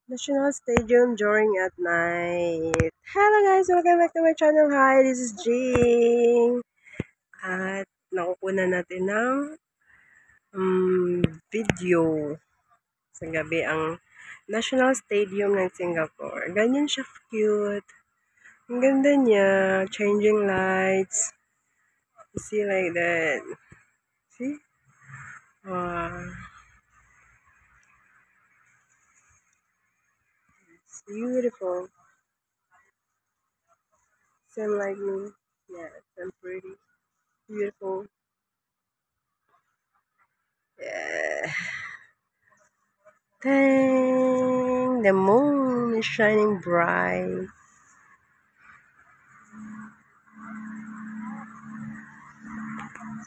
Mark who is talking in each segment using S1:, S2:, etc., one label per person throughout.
S1: National Stadium during at night. Hello guys! Welcome back to my channel. Hi, this is Jing. At nakukunan natin ng video sa gabi ang National Stadium ng Singapore. Ganyan siya cute. Ang ganda niya. Changing lights. You see like that. See? Wow. It's beautiful. Same like me. Yeah, I'm pretty. Beautiful. Yeah. Dang, the moon is shining bright.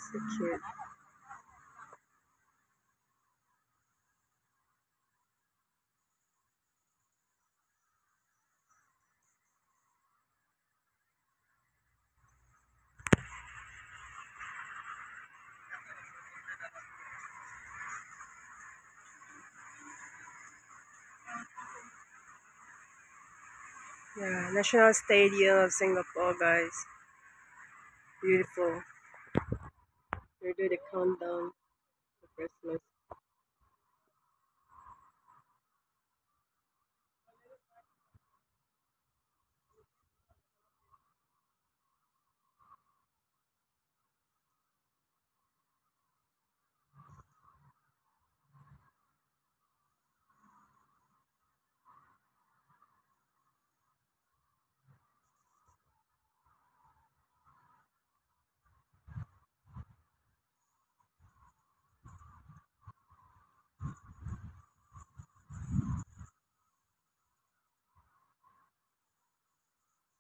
S1: So cute. Yeah, National Stadium of Singapore, guys. Beautiful. They do the countdown for Christmas.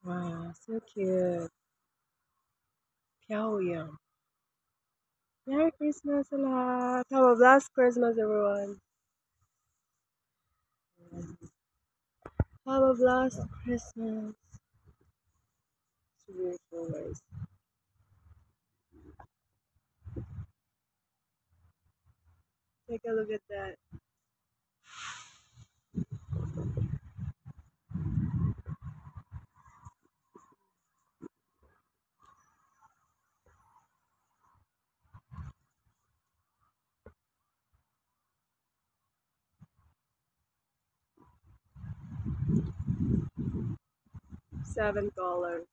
S1: Wow, so cute. Pyongyang. Merry Christmas sa lahat. Have a blessed Christmas, everyone. Have a blessed Christmas. It's beautiful, guys. Take a look at that. Seven colors.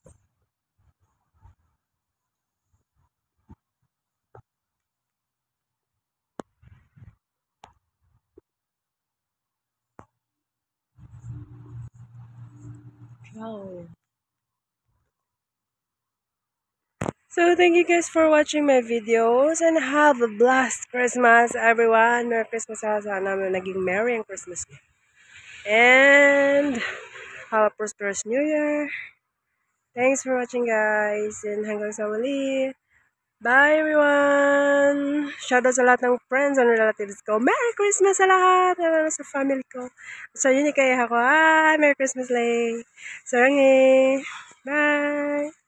S1: Pyongyang. So thank you guys for watching my videos and have a blessed Christmas everyone. Merry Christmas sa sana naging merry ang Christmas niyo. And have a prosperous New Year. Thanks for watching guys and hanggang sa muli. Bye everyone! Shoutout sa lahat ng friends and relatives ko. Merry Christmas sa lahat! Lalo sa family ko. So yun kaya ako. Merry Christmas lay. Sarangi! Bye!